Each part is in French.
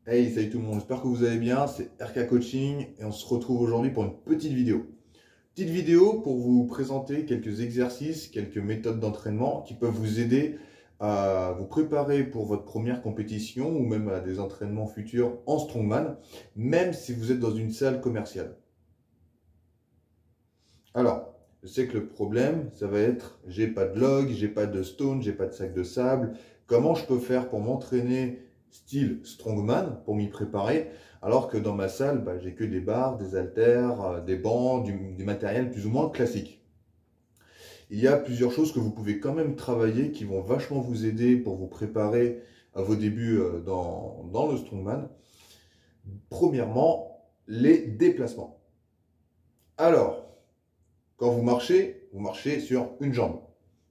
Hey, salut tout le monde, j'espère que vous allez bien, c'est RK Coaching et on se retrouve aujourd'hui pour une petite vidéo. Petite vidéo pour vous présenter quelques exercices, quelques méthodes d'entraînement qui peuvent vous aider à vous préparer pour votre première compétition ou même à des entraînements futurs en strongman, même si vous êtes dans une salle commerciale. Alors, je sais que le problème, ça va être, j'ai pas de log, j'ai pas de stone, j'ai pas de sac de sable. Comment je peux faire pour m'entraîner style strongman, pour m'y préparer, alors que dans ma salle, j'ai que des barres, des haltères, des bancs, du matériel plus ou moins classique. Il y a plusieurs choses que vous pouvez quand même travailler qui vont vachement vous aider pour vous préparer à vos débuts dans le strongman. Premièrement, les déplacements. Alors, quand vous marchez sur une jambe.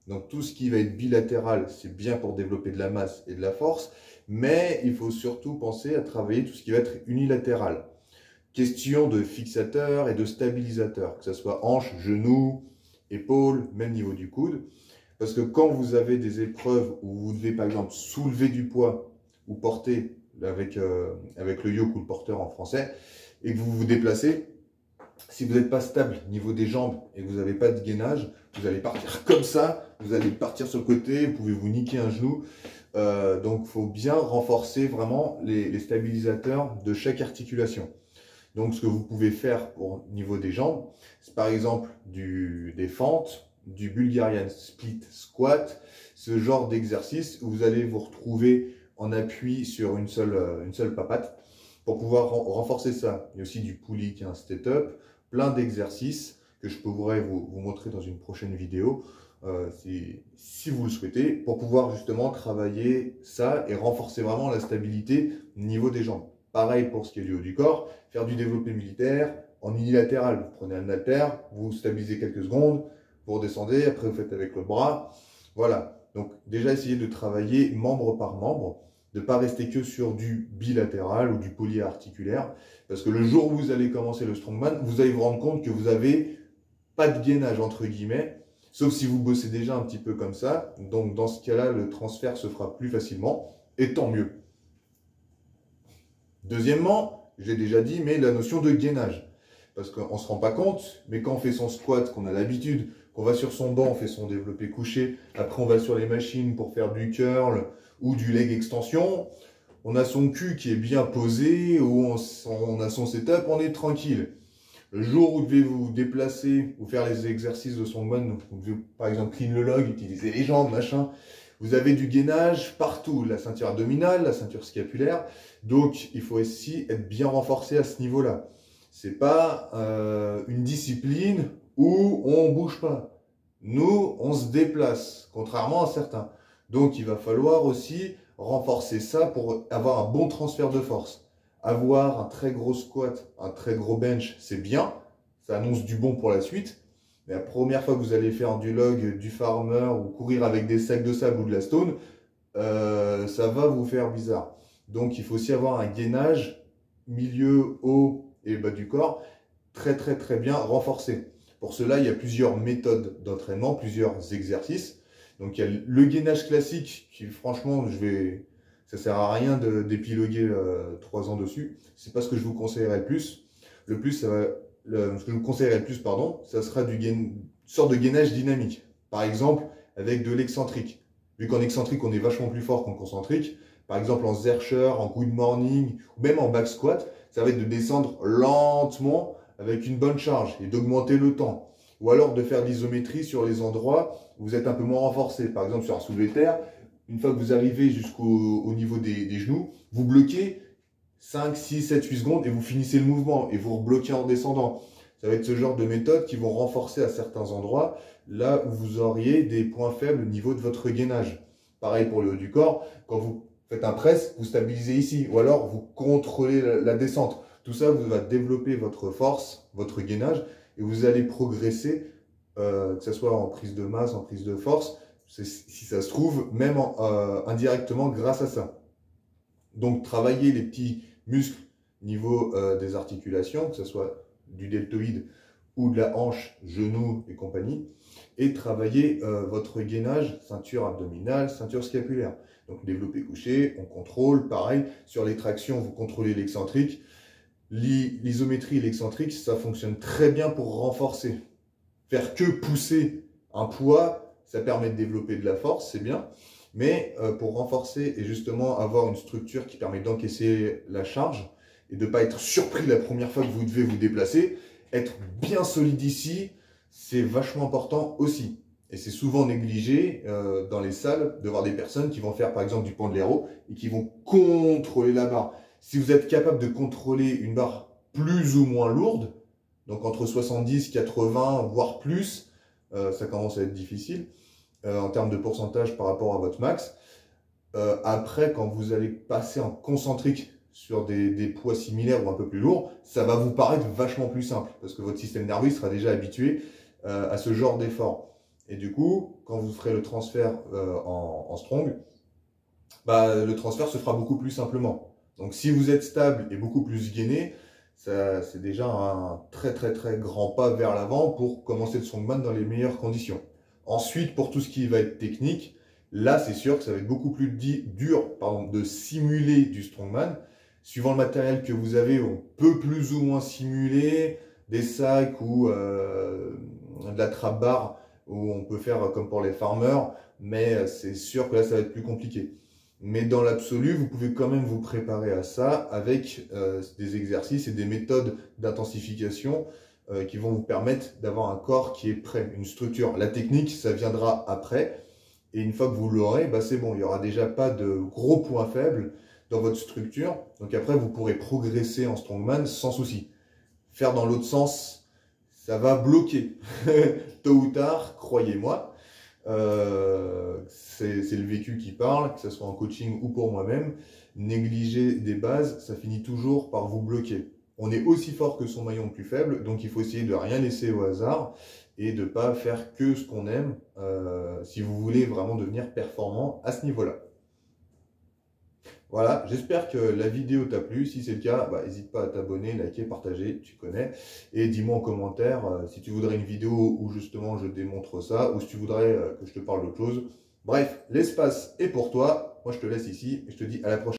Donc tout ce qui va être bilatéral, c'est bien pour développer de la masse et de la force, mais il faut surtout penser à travailler tout ce qui va être unilatéral. Question de fixateur et de stabilisateur, que ce soit hanche, genou, épaule, même niveau du coude. Parce que quand vous avez des épreuves où vous devez par exemple soulever du poids ou porter avec le yoke ou le porteur en français, et que vous vous déplacez, si vous n'êtes pas stable au niveau des jambes et que vous n'avez pas de gainage, vous allez partir comme ça, vous allez partir sur le côté, vous pouvez vous niquer un genou. Donc il faut bien renforcer vraiment les stabilisateurs de chaque articulation. Donc ce que vous pouvez faire au niveau des jambes, c'est par exemple des fentes, du Bulgarian Split Squat, ce genre d'exercice où vous allez vous retrouver en appui sur une seule papate pour pouvoir renforcer ça. Il y a aussi du pulley qui est un step-up, plein d'exercices que je pourrais vous montrer dans une prochaine vidéo si vous le souhaitez, pour pouvoir justement travailler ça et renforcer vraiment la stabilité au niveau des jambes. Pareil pour ce qui est du haut du corps, faire du développé militaire en unilatéral. Vous prenez un haltère, vous stabilisez quelques secondes, vous redescendez, après vous faites avec le bras. Voilà, donc déjà essayez de travailler membre par membre, de ne pas rester que sur du bilatéral ou du polyarticulaire, parce que le jour où vous allez commencer le strongman, vous allez vous rendre compte que vous n'avez pas de gainage entre guillemets, sauf si vous bossez déjà un petit peu comme ça. Donc dans ce cas-là, le transfert se fera plus facilement, et tant mieux. Deuxièmement, j'ai déjà dit, mais la notion de gainage. Parce qu'on ne se rend pas compte, mais quand on fait son squat, qu'on a l'habitude, qu'on va sur son banc, on fait son développé couché, après on va sur les machines pour faire du curl ou du leg extension, on a son cul qui est bien posé, ou on a son setup, on est tranquille. Le jour où vous devez vous déplacer ou faire les exercices de strongman, vous devez par exemple clean le log, utiliser les jambes, machin, vous avez du gainage partout, la ceinture abdominale, la ceinture scapulaire, donc il faut aussi être bien renforcé à ce niveau-là. C'est pas une discipline où on bouge pas. Nous, on se déplace, contrairement à certains. Donc il va falloir aussi renforcer ça pour avoir un bon transfert de force. Avoir un très gros squat, un très gros bench, c'est bien, ça annonce du bon pour la suite. Mais la première fois que vous allez faire du log, du farmer ou courir avec des sacs de sable ou de la stone, ça va vous faire bizarre. Donc il faut aussi avoir un gainage milieu, haut et bas du corps très bien renforcé. Pour cela, il y a plusieurs méthodes d'entraînement, plusieurs exercices. Donc il y a le gainage classique qui franchement, ça sert à rien d'épiloguer 3 ans dessus. C'est pas ce que je vous conseillerais le plus. Ce que je vous conseillerais le plus, pardon, ça sera une sorte de gainage dynamique. Par exemple, avec de l'excentrique. Vu qu'en excentrique, on est vachement plus fort qu'en concentrique. Par exemple, en Zercher, en good morning, ou même en back squat, ça va être de descendre lentement avec une bonne charge et d'augmenter le temps. Ou alors de faire l'isométrie sur les endroits où vous êtes un peu moins renforcé. Par exemple, sur un soulevé de terre, une fois que vous arrivez jusqu'au niveau des genoux, vous bloquez 5, 6, 7, 8 secondes et vous finissez le mouvement et vous rebloquez en descendant. Ça va être ce genre de méthodes qui vont renforcer à certains endroits, là où vous auriez des points faibles au niveau de votre gainage. Pareil pour le haut du corps, quand vous faites un press, vous stabilisez ici, ou alors vous contrôlez la descente. Tout ça vous va développer votre force, votre gainage, et vous allez progresser, que ce soit en prise de masse, en prise de force, si ça se trouve, même indirectement grâce à ça. Donc travailler les petits muscles au niveau des articulations, que ce soit du deltoïde ou de la hanche, genou et compagnie, et travailler votre gainage, ceinture abdominale, ceinture scapulaire. Donc développé couché, on contrôle, pareil, sur les tractions, vous contrôlez l'excentrique. L'isométrie et l'excentrique, ça fonctionne très bien pour renforcer. Faire que pousser un poids, ça permet de développer de la force, c'est bien. Mais pour renforcer et justement avoir une structure qui permet d'encaisser la charge et de ne pas être surpris la première fois que vous devez vous déplacer, être bien solide ici, c'est vachement important aussi. Et c'est souvent négligé dans les salles de voir des personnes qui vont faire par exemple du Pandlero et qui vont contrôler la barre. Si vous êtes capable de contrôler une barre plus ou moins lourde, donc entre 70, 80, voire plus, ça commence à être difficile en termes de pourcentage par rapport à votre max. Après, quand vous allez passer en concentrique sur des poids similaires ou un peu plus lourds, ça va vous paraître vachement plus simple parce que votre système nerveux sera déjà habitué à ce genre d'effort. Et du coup, quand vous ferez le transfert en strong, le transfert se fera beaucoup plus simplement. Donc si vous êtes stable et beaucoup plus gainé, c'est déjà un très grand pas vers l'avant pour commencer le strongman dans les meilleures conditions. Ensuite, pour tout ce qui va être technique, là c'est sûr que ça va être beaucoup plus dur de simuler du strongman. Suivant le matériel que vous avez, on peut plus ou moins simuler des sacs ou de la trap bar où on peut faire comme pour les farmers, mais c'est sûr que là ça va être plus compliqué. Mais dans l'absolu, vous pouvez quand même vous préparer à ça avec des exercices et des méthodes d'intensification qui vont vous permettre d'avoir un corps qui est prêt, une structure. La technique, ça viendra après. Et une fois que vous l'aurez, c'est bon, il n'y aura déjà pas de gros points faibles dans votre structure. Donc après, vous pourrez progresser en strongman sans souci. Faire dans l'autre sens, ça va bloquer. Tôt ou tard, croyez-moi. C'est le vécu qui parle, que ce soit en coaching ou pour moi-même. Négliger des bases, ça finit toujours par vous bloquer. On est aussi fort que son maillon le plus faible, donc il faut essayer de rien laisser au hasard et de ne pas faire que ce qu'on aime si vous voulez vraiment devenir performant à ce niveau-là. Voilà, j'espère que la vidéo t'a plu. Si c'est le cas, n'hésite pas à t'abonner, liker, partager, tu connais. Et dis-moi en commentaire si tu voudrais une vidéo où justement je démontre ça, ou si tu voudrais que je te parle d'autre chose. Bref, l'espace est pour toi. Moi, je te laisse ici et je te dis à la prochaine.